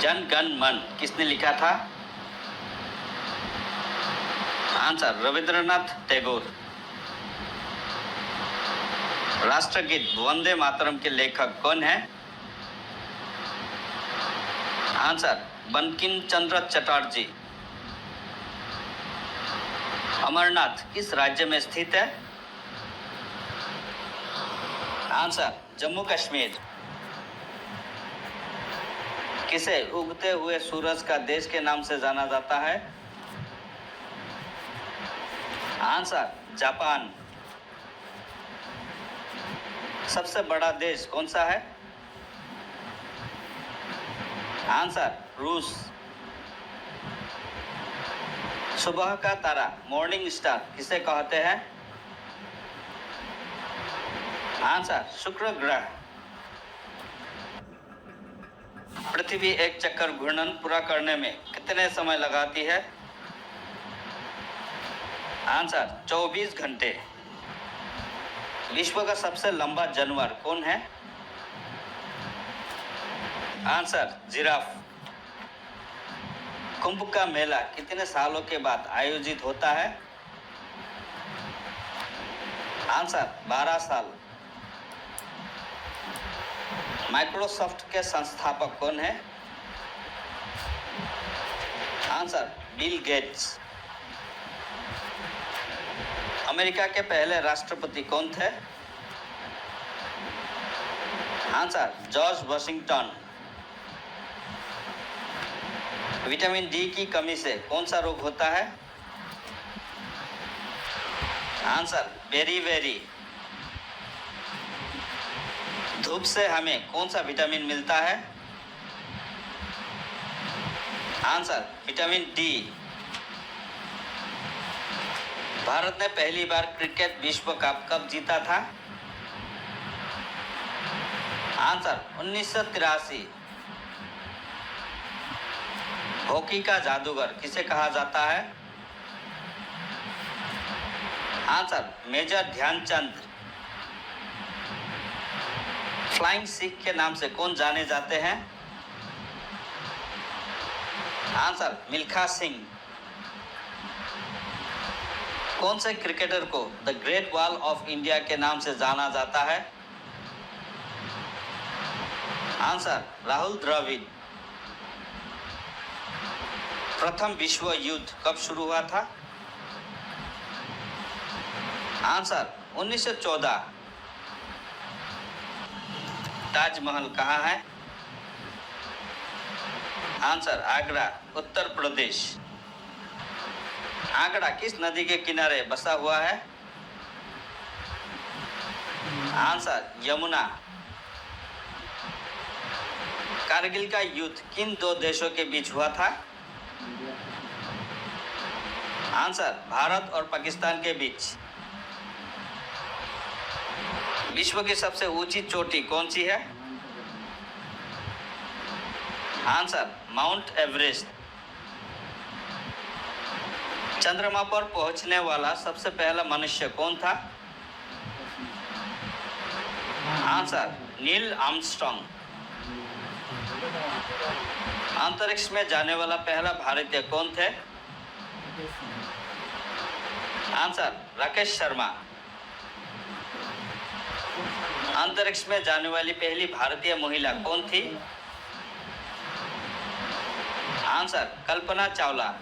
जन गण मन किसने लिखा था? आंसर रविंद्रनाथ टैगोर। राष्ट्रगीत वंदे मातरम के लेखक कौन है? आंसर बंकिम चंद्र चटर्जी। अमरनाथ किस राज्य में स्थित है? आंसर जम्मू कश्मीर। किसे उगते हुए सूरज का देश के नाम से जाना जाता है? Answer Japan. सबसे बड़ा देश कौन सा है? आंसर रूस। सुबह का तारा मॉर्निंग स्टार किसे कहते हैं? आंसर शुक्र ग्रह। पृथ्वी एक चक्कर घूर्णन पूरा करने में कितने समय लगाती है? आंसर 24 घंटे। विश्व का सबसे लंबा जानवर कौन है? Answer giraffe. कुंभ का मेला कितने सालों के बाद आयोजित होता है? आंसर 12 साल। माइक्रोसॉफ्ट के संस्थापक कौन है? Answer Bill Gates. अमेरिका के पहले राष्ट्रपति कौन थे? Answer George Washington. Vitamin D की कमी से कौन सा रोग होता है? आंसर बेरी। धूप से हमें कौन सा विटामिन मिलता है? Answer vitamin D. भारत ने पहली बार क्रिकेट विश्व कप कब जीता था? आंसर 1983। हॉकी का जादूगर किसे कहा जाता है? Answer major Dhyanchand. Flying Sikh के नाम से कौन जाने जाते हैं? आंसर मिल्खा सिंह। कौन से क्रिकेटर को the great wall of India के नाम से जाना जाता है? आंसर राहुल द्रविड़। प्रथम विश्व युद्ध कब शुरू हुआ था? आंसर 1914। ताजमहल कहाँ है? आंसर आगरा उत्तर प्रदेश। आगरा किस नदी के किनारे बसा हुआ है? आंसर यमुना। कारगिल का युद्ध किन दो देशों के बीच हुआ था? आंसर भारत और पाकिस्तान के बीच। विश्व की सबसे ऊंची चोटी कौन सी है? Answer mount Everest. चंद्रमा पर पहुंचने वाला सबसे पहला मनुष्य कौन था? Answer Neil Armstrong. अंतरिक्ष में जाने वाला पहला भारतीय कौन थे? आंसर राकेश शर्मा। अंतरिक्ष में जाने वाली पहली भारतीय महिला कौन थी? आंसर कल्पना चावला।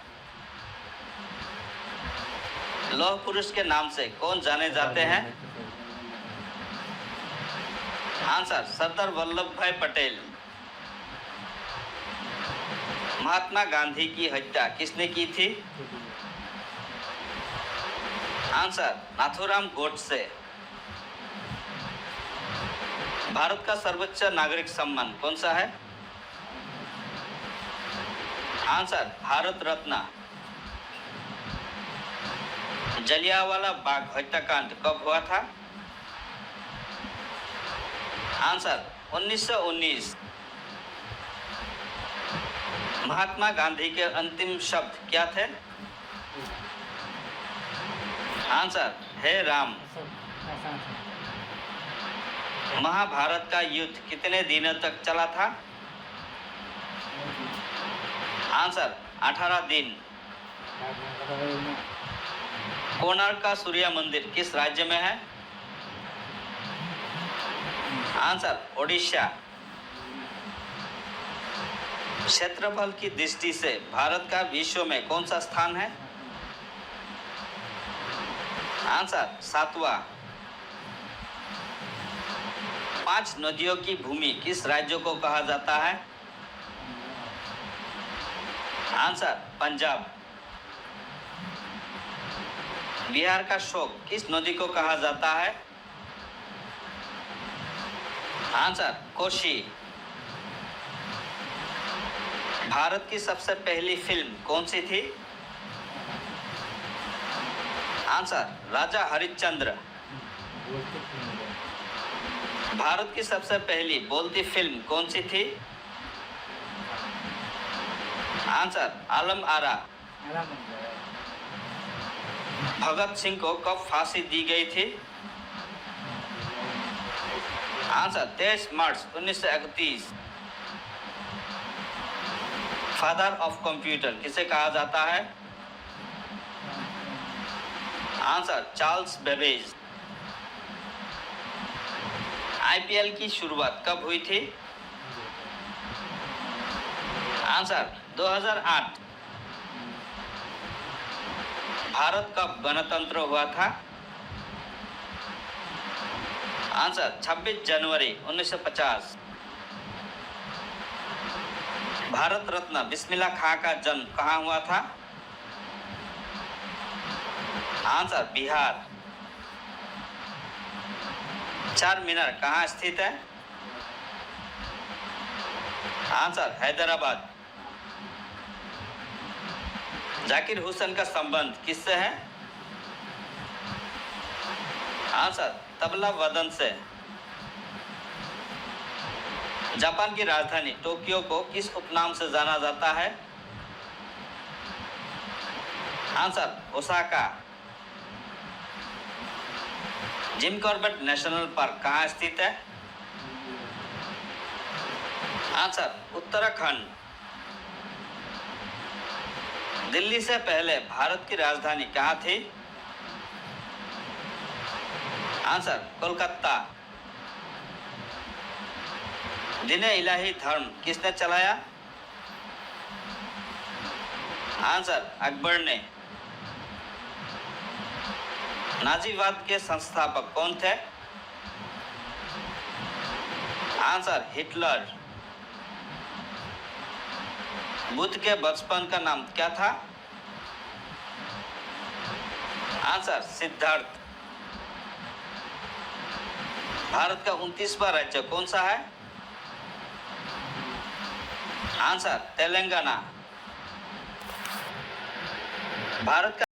लौह पुरुष के नाम से कौन जाने जाते हैं? आंसर सरदार वल्लभ भाई पटेल। महात्मा गांधी की हत्या किसने की थी? आंसर नाथूराम गोडसे। भारत का सर्वोच्च नागरिक सम्मान कौन सा है? आंसर भारत रत्न। जलियांवाला बाग हत्याकांड कब हुआ था? आंसर 1919। महात्मा गांधी के अंतिम शब्द क्या थे? आंसर हे राम। महाभारत का युद्ध कितने दिनों तक चला था? आंसर 18 दिन। कोणार्क का सूर्य मंदिर किस राज्य में है? आंसर ओडिशा। क्षेत्रफल की दृष्टि से भारत का विश्व में कौन सा स्थान है? आंसर 7वां। 5 नदियों की भूमि किस राज्य को कहा जाता है? आंसर पंजाब। बिहार का शोक किस नदी को कहा जाता है? आंसर कोशी। भारत की सबसे पहली फिल्म कौन सी थी? आंसर राजा हरिश्चंद्र। भारत की सबसे पहली बोलती फिल्म कौन सी थी? आंसर आलम आरा। भगत सिंह को कब फांसी दी गई थी? Answer 23 March 1931। Father of computer किसे कहा जाता है? Answer Charles Babbage. आईपीएल की शुरुआत कब हुई थी? आंसर 2008। भारत कब गणतंत्र हुआ था? आंसर 26 जनवरी 1950। भारत रत्न बिस्मिल्लाह खां का जन्म कहाँ हुआ था? आंसर बिहार। चार मीनार कहाँ स्थित है? आंसर हैदराबाद। जाकिर हुसैन का संबंध किससे है? आंसर तबला वादन से। जापान की राजधानी टोक्यो को किस उपनाम से जाना जाता है? Answer Osaka. Jim Corbett national park कहाँ स्थित है? आंसर उत्तराखंड। दिल्ली से पहले भारत की राजधानी कहाँ थी? आंसर कोलकाता। दीन इलाही धर्म किसने चलाया? आंसर अकबर ने। नाजीवाद के संस्थापक कौन थे? Answer Hitler. बुद्ध के बचपन का नाम क्या था? आंसर सिद्धार्थ। भारत का 29वां राज्य कौन सा है? आंसर तेलंगाना। भारत का